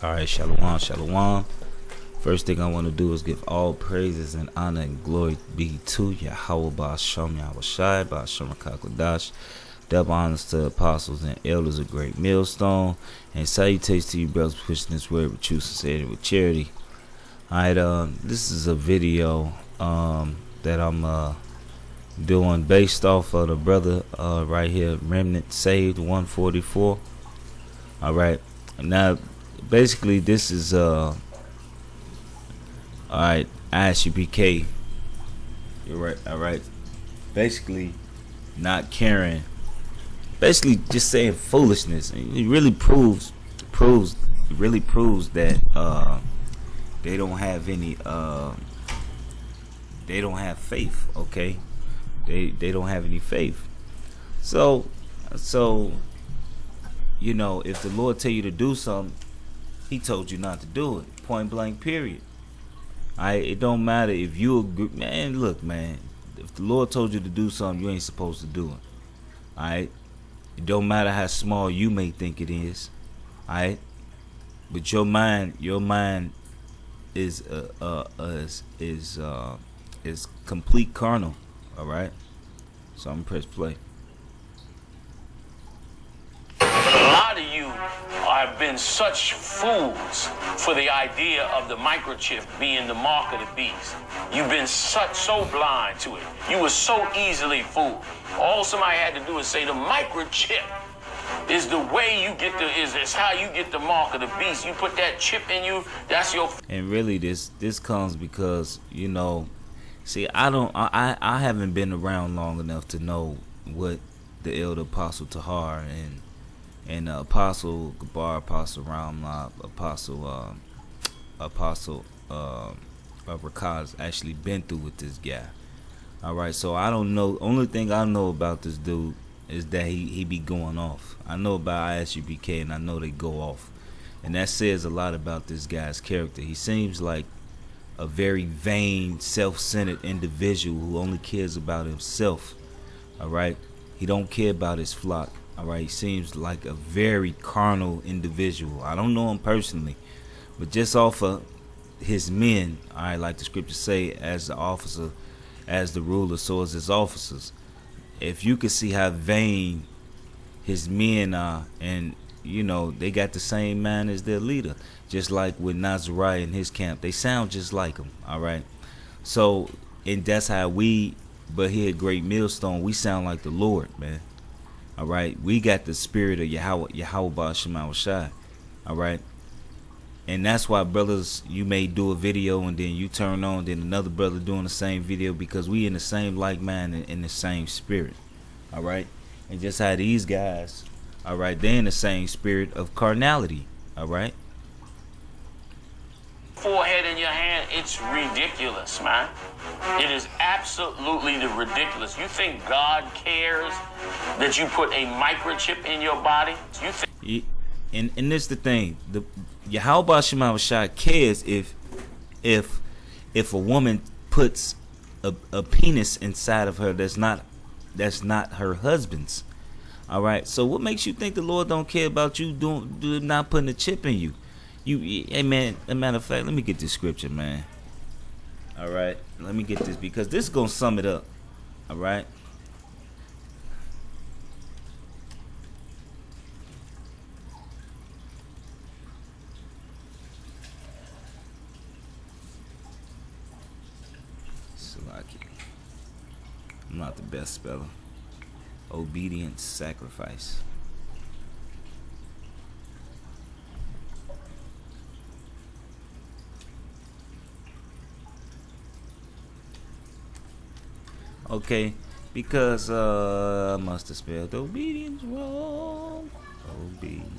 Alright, shalom, shalom. First thing I want to do is give all praises and honor and glory be to Yahweh Ba'Shem Yahushai Ba'Shem HaKakodash. Double honors to apostles and elders of Great Millstone. And salutations to you brothers pushing this word with true sincerity with charity. Alright, this is a video that I'm doing based off of the brother right here, Remnant Saved 144. Alright, now basically this is alright, isupk. You're right, alright. Basically not caring, basically just saying foolishness. And it really proves that they don't have any they don't have faith, okay? They don't have any faith. So you know, if the Lord tell you to do something, he told you not to do it. Point blank, period. It don't matter if you agree. Man, look, man. If the Lord told you to do something, you ain't supposed to do it. Alright? It don't matter how small you may think it is. Alright? But your mind is complete carnal. Alright? So I'm gonna press play. A lot of you have been such fools for the idea of the microchip being the mark of the beast. You've been so blind to it. You were so easily fooled. All somebody had to do is say the microchip is the way you get is how you get the mark of the beast. You put that chip in you, that's your. And really, this comes because, you know, see, I haven't been around long enough to know what the elder apostle Tahar and Apostle Gabar, Apostle Ramla, Apostle Rakaz actually been through with this guy. Alright, so I don't know. Only thing I know about this dude is that he be going off. I know about isupk, and I know they go off. And that says a lot about this guy's character. He seems like a very vain, self-centered individual who only cares about himself. Alright? He don't care about his flock. Alright, he seems like a very carnal individual. I don't know him personally, but just off of his men, alright, like the scriptures say, as the officer, as the ruler, so as his officers. If you could see how vain his men are, and you know, they got the same mind as their leader, just like with Nazariah in his camp, they sound just like him. Alright, so, and that's how we, but here at Great Millstone, we sound like the Lord, man. Alright, we got the spirit of Yahweh Ba'Shem Yahushai. Alright, and that's why, brothers, you may do a video and then you turn on, then another brother doing the same video, because we in the same like mind and in the same spirit. Alright, and just how these guys, alright, they're in the same spirit of carnality. Alright, Forehead in your hand, it's ridiculous, man. It is absolutely ridiculous. You think God cares that you put a microchip in your body? You think? And this is the thing. The Yahweh Ba'Shem Yahushai cares if a woman puts a penis inside of her that's not her husband's. All right. So what makes you think the Lord don't care about you not putting a chip in you? Hey man, as a matter of fact, let me get this scripture, man. Alright, let me get this, because this is gonna sum it up. Alright. Salaki. I'm not the best speller. Obedience, sacrifice. Okay, because I must have spelled obedience wrong. O-B-E-D-I-E-N-C-E.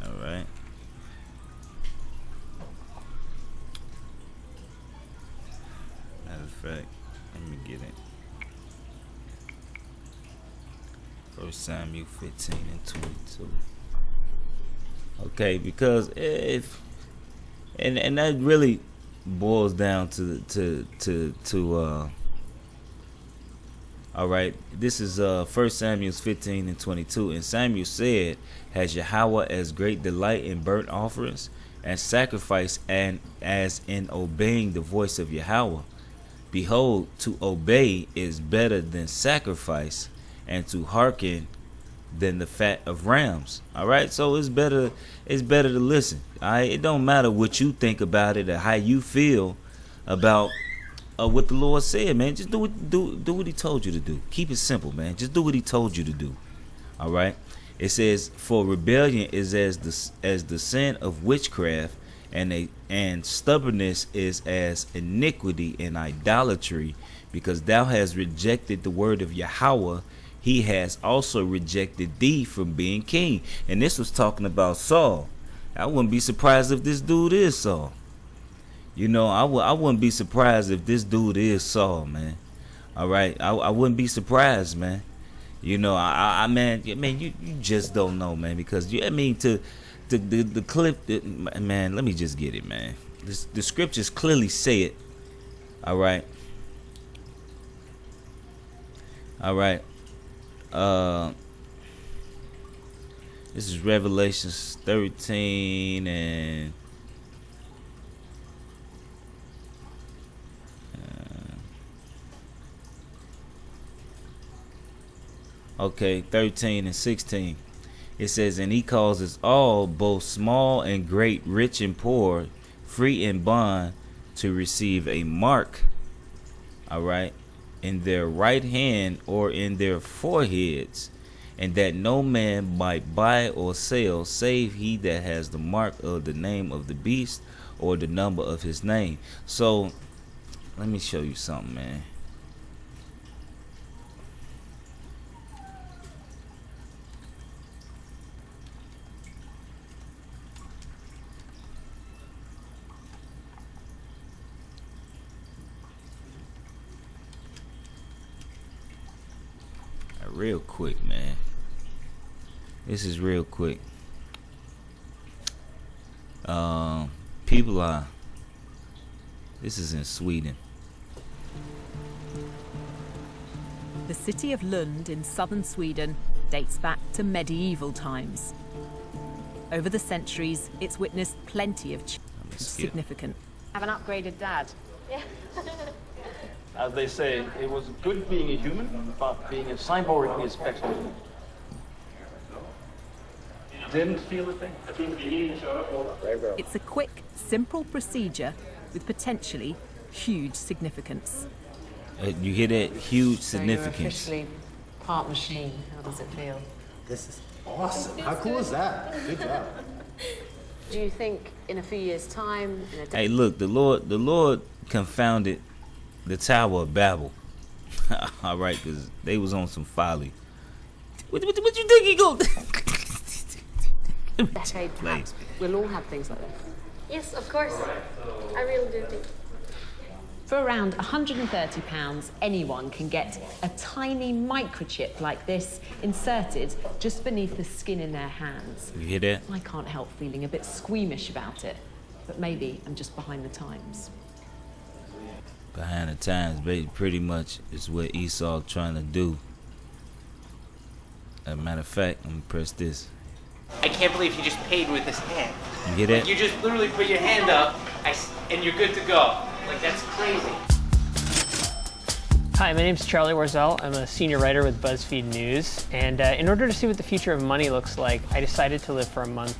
Alright. Matter of fact, let me get it. 1 Samuel 15 and 22. Okay, because if and that really boils down to All right, this is 1 Samuel 15 and 22. And Samuel said, has Yahweh as great delight in burnt offerings and sacrifice, and as in obeying the voice of Yahweh? Behold, to obey is better than sacrifice, and to hearken than the fat of rams. All right, so it's better to listen. All right, it don't matter what you think about it or how you feel about what the Lord said, man. Just do what he told you to do. Keep it simple, man. Just do what he told you to do. All right, it says, for rebellion is as the sin of witchcraft, and stubbornness is as iniquity and idolatry, because thou hast rejected the word of Yahweh, he has also rejected thee from being king. And this was talking about Saul. I wouldn't be surprised if this dude is Saul. You know, I wouldn't be surprised if this dude is Saul, man. All right, I wouldn't be surprised, man. You know, man, you just don't know, man, because the clip, man, let me just get it, man. The scriptures clearly say it. All right. This is Revelations 13 and okay, 13 and 16. It says, and he causes all, both small and great, rich and poor, free and bond, to receive a mark, all right, in their right hand or in their foreheads, and that no man might buy or sell save he that has the mark of the name of the beast or the number of his name. So let me show you something, man. Real quick, man. This is real quick. This is in Sweden. The city of Lund in southern Sweden dates back to medieval times. Over the centuries, it's witnessed plenty of significant. Have an upgraded dad. Yeah. As they say, it was good being a human, but being a cyborg is better. Didn't feel a thing. It's a quick, simple procedure with potentially huge significance. You hear that? Huge significance. So you're officially part machine. How does it feel? This is awesome. How cool is that? Good job. Do you think in a few years' time? Hey, look, the Lord confounded the Tower of Babel. All right, because they was on some folly. What you think he go? Decade, perhaps, we'll all have things like this. Yes, of course. I really do think. For around £130, anyone can get a tiny microchip like this inserted just beneath the skin in their hands. You hear that? I can't help feeling a bit squeamish about it, but maybe I'm just behind the times. Behind the times, pretty much is what Esau trying to do. As a matter of fact, let me press this. I can't believe he just paid with his hand. You hear that? Like, you just literally put your hand up, and you're good to go. Like, that's crazy. Hi, my name's Charlie Warzel. I'm a senior writer with BuzzFeed News. And in order to see what the future of money looks like, I decided to live for a month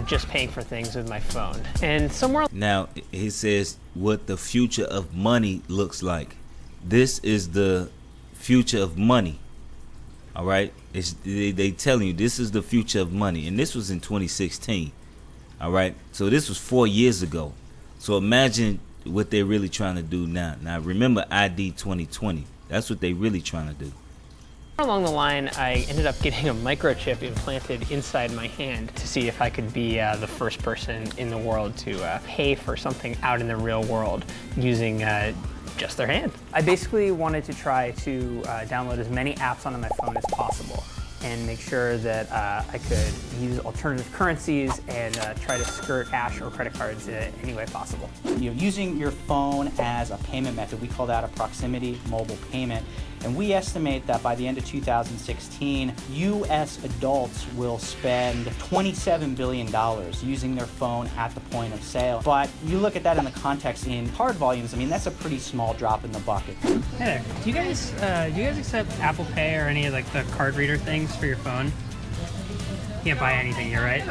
just paying for things with my phone. And somewhere... Now, he says what the future of money looks like. This is the future of money. All right? They telling you this is the future of money. And this was in 2016. All right? So this was 4 years ago. So imagine what they're really trying to do now. Now, remember ID 2020. That's what they're really trying to do. Along the line, I ended up getting a microchip implanted inside my hand to see if I could be the first person in the world to pay for something out in the real world using just their hand. I basically wanted to try to download as many apps onto my phone as possible and make sure that I could use alternative currencies and try to skirt cash or credit cards any way possible. Using your phone as a payment method, we call that a proximity mobile payment. And we estimate that by the end of 2016, U.S. adults will spend $27 billion using their phone at the point of sale. But you look at that in the context in card volumes, I mean, that's a pretty small drop in the bucket. Hey there, do you guys accept Apple Pay or any of like the card reader things for your phone? Can't buy anything here, right?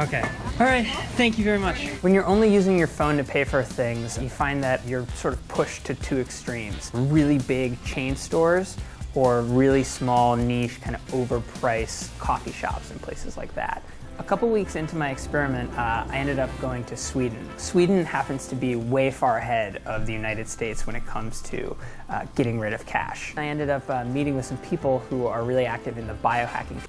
Okay. All right, thank you very much. When you're only using your phone to pay for things, you find that you're sort of pushed to two extremes. Really big chain stores or really small, niche, kind of overpriced coffee shops and places like that. A couple weeks into my experiment, I ended up going to Sweden. Sweden happens to be way far ahead of the United States when it comes to getting rid of cash. I ended up meeting with some people who are really active in the biohacking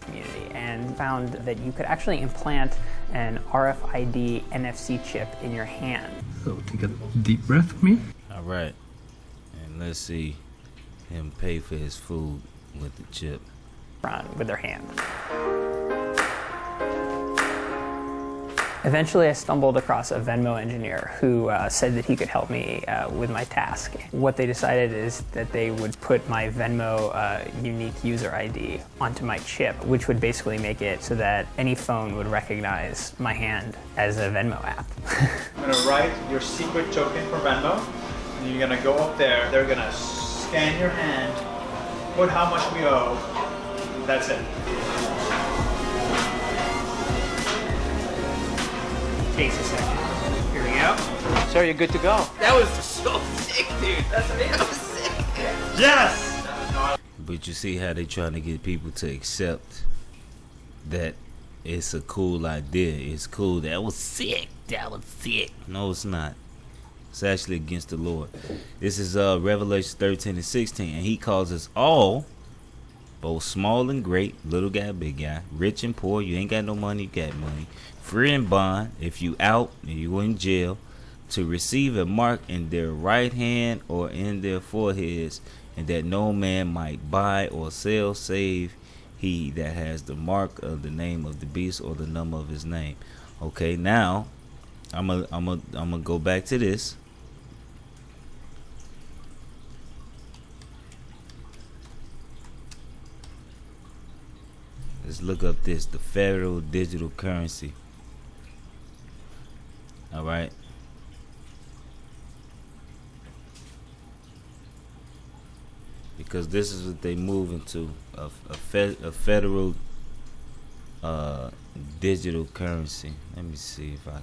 community and found that you could actually implant an RFID NFC chip in your hand. So take a deep breath with me. All right, and let's see him pay for his food with the chip. With their hand. Eventually I stumbled across a Venmo engineer who said that he could help me with my task. What they decided is that they would put my Venmo unique user ID onto my chip, which would basically make it so that any phone would recognize my hand as a Venmo app. I'm gonna write your secret token for Venmo, and you're gonna go up there, they're gonna scan your hand, put how much we owe, that's it. Takes a second. Here we go. So you're good to go. That was so sick, dude. That was sick. Yes! But you see how they trying to get people to accept that it's a cool idea. It's cool. That was sick. That was sick. No, it's not. It's actually against the Lord. This is Revelation 13 and 16. And he calls us all, both small and great, little guy, big guy, rich and poor. You ain't got no money, you got money. Free and bond, if you out and you in jail, to receive a mark in their right hand or in their foreheads, and that no man might buy or sell save he that has the mark of the name of the beast or the number of his name. Okay, now I'm gonna go back to this. Let's look up this, the federal digital currency. All right. Because this is what they move into, a federal digital currency. Let me see if I.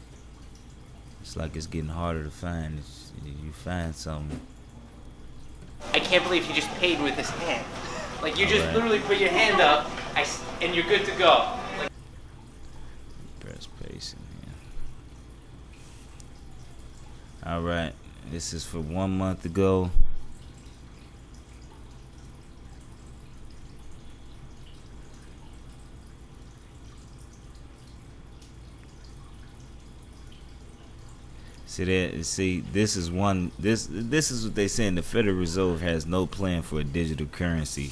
It's like it's getting harder to find. You find something. I can't believe he just paid with his hand. Like you just literally put your hand up, and you're good to go. Like, press paste in here. All right, this is for 1 month ago. See that? See, this is one. This is what they saying. The Federal Reserve has no plan for a digital currency.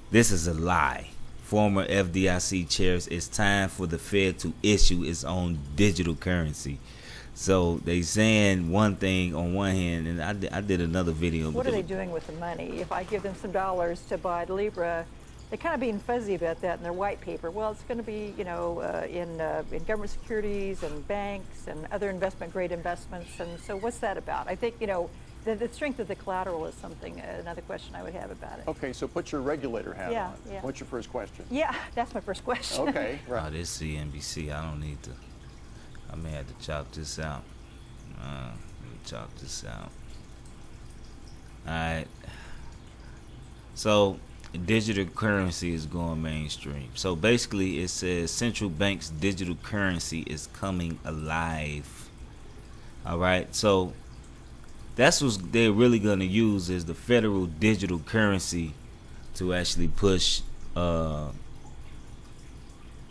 This is a lie. Former FDIC chairs, it's time for the Fed to issue its own digital currency. So they saying one thing on one hand, and I did another video. What are they doing with the money? If I give them some dollars to buy Libra, they're kind of being fuzzy about that in their white paper. Well, it's going to be, you know, in government securities and banks and other investment-grade investments. And so what's that about? I think, you know, the strength of the collateral is something, another question I would have about it. Okay, so put your regulator hat on. Yeah. What's your first question? Yeah, that's my first question. Okay. Right. Oh, this CNBC, I don't need to. I may have to chop this out. Let me chop this out. Alright. So, digital currency is going mainstream. So basically it says central bank's digital currency is coming alive. Alright, so that's what they're really going to use is the federal digital currency to actually push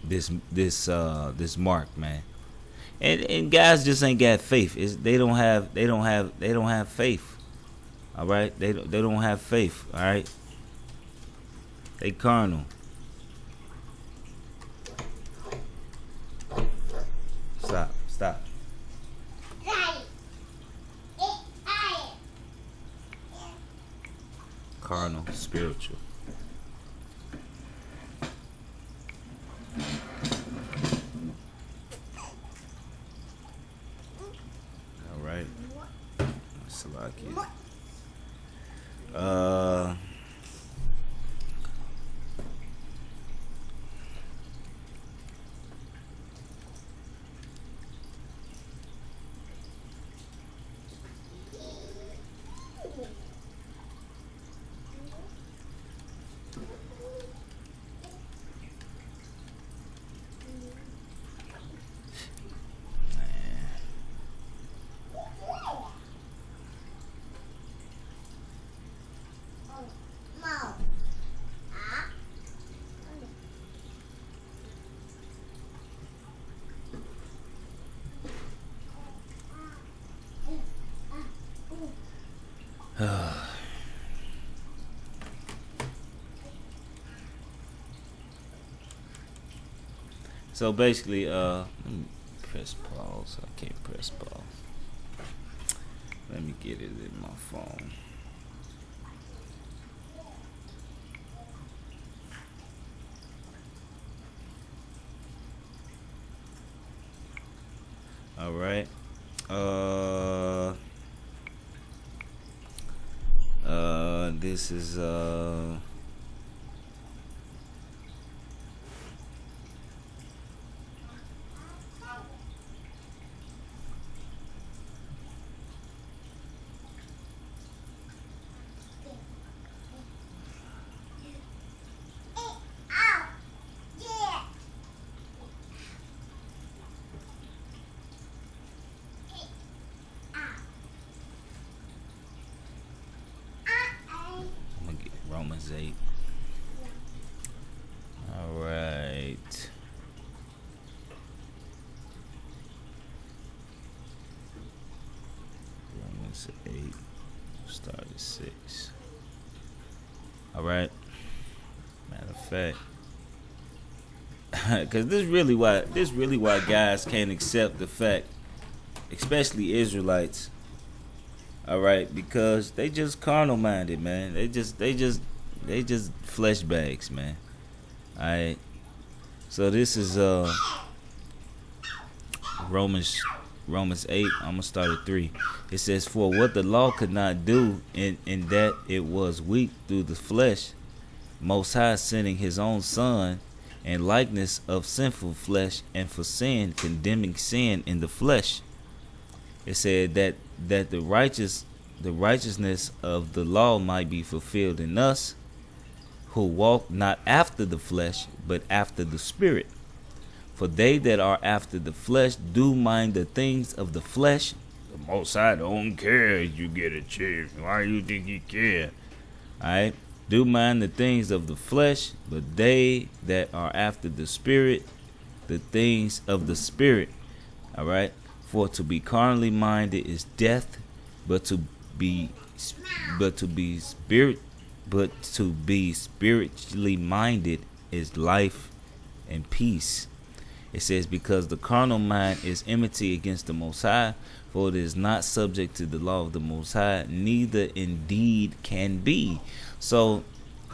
this mark, man. And guys just ain't got faith. They don't have faith. All right, they don't have faith. All right, they carnal. Stop. Carnal spiritual. All right. Salakia. So basically, let me press pause. I can't press pause. Let me get it in my phone. All right. This is I'm gonna get Romans 8. All right. Romans 8. Start at 6. All right. Matter of fact, because this really why guys can't accept the fact, especially Israelites. All right, because they just carnal minded, man. They just flesh bags, man. All right. So this is Romans 8. I'm gonna start at 3. It says, "For what the law could not do, in that it was weak through the flesh, Most High sending His own Son in likeness of sinful flesh, and for sin condemning sin in the flesh." It said that the righteousness of the law might be fulfilled in us, who walk not after the flesh, but after the Spirit. For they that are after the flesh do mind the things of the flesh. The Most High don't care if you get a chance. Why you think He care? Alright? Do mind the things of the flesh, but they that are after the Spirit, the things of the Spirit. Alright? For to be carnally minded is death, but to be spiritually minded is life and peace. It says, because the carnal mind is enmity against the Most High, for it is not subject to the law of the Most High, neither indeed can be. So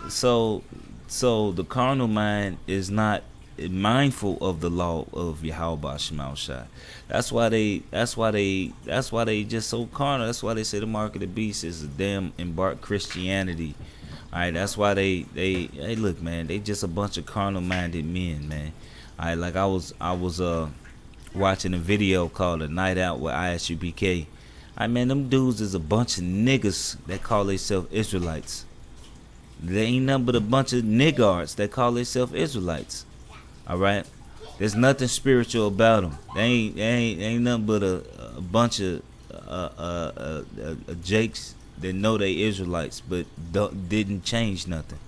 the carnal mind is not mindful of the law of Yahweh Shema Shai. That's why they just so carnal. That's why they say the mark of the beast is a damn embarked Christianity. Alright, that's why they hey, look, man, they just a bunch of carnal minded men, man. Alright, like I was watching a video called A Night Out with isupk. Alright, man, them dudes is a bunch of niggas that call themselves Israelites. They ain't nothing but a bunch of niggards that call themselves Israelites. Alright, there's nothing spiritual about them. They ain't nothing but a bunch of jakes that know they Israelites, but didn't change nothing.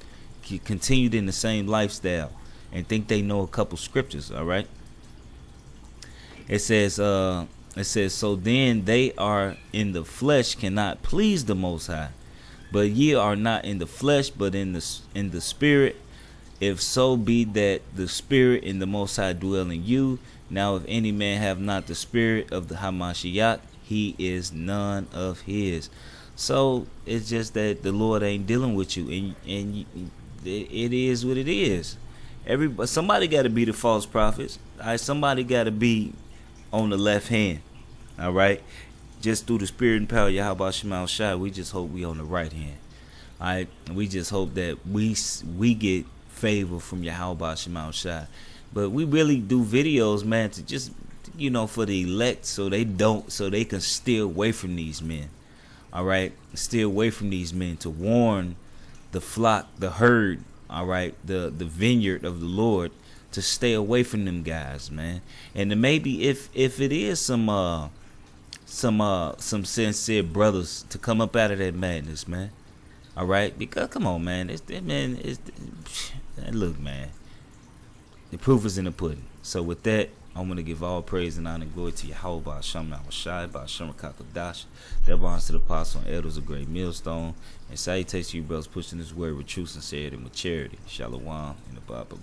Continued in the same lifestyle and think they know a couple scriptures. All right. It says, so then they are in the flesh, cannot please the Most High. But ye are not in the flesh, but in the Spirit. If so be that the Spirit in the Most High dwell in you. Now if any man have not the Spirit of the Hamashiach, he is none of his. So it's just that the Lord ain't dealing with you, it is what it is. Somebody got to be the false prophets. All right, somebody got to be on the left hand. All right, just through the spirit and power of Yahweh Shema Shai, we just hope we on the right hand. All right, we just hope that we get favor from Yahweh Shema Shai. But we really do videos, man, to just, you know, for the elect, so they can stay away from these men. All right, stay away from these men, to warn the flock, the herd, all right, the vineyard of the Lord, to stay away from them guys, man. And then maybe if it is some sincere brothers to come up out of that madness, man. All right, because come on, man, look, man, the proof is in the pudding. So with that, I want to give all praise and honor and glory to Yahweh by Hashem Shai, by Hashem Kakadash. That belongs to the apostle and elders of Great Millstone. And salutations to you brothers pushing this word with true sincerity and with charity. Shalom in the Bible.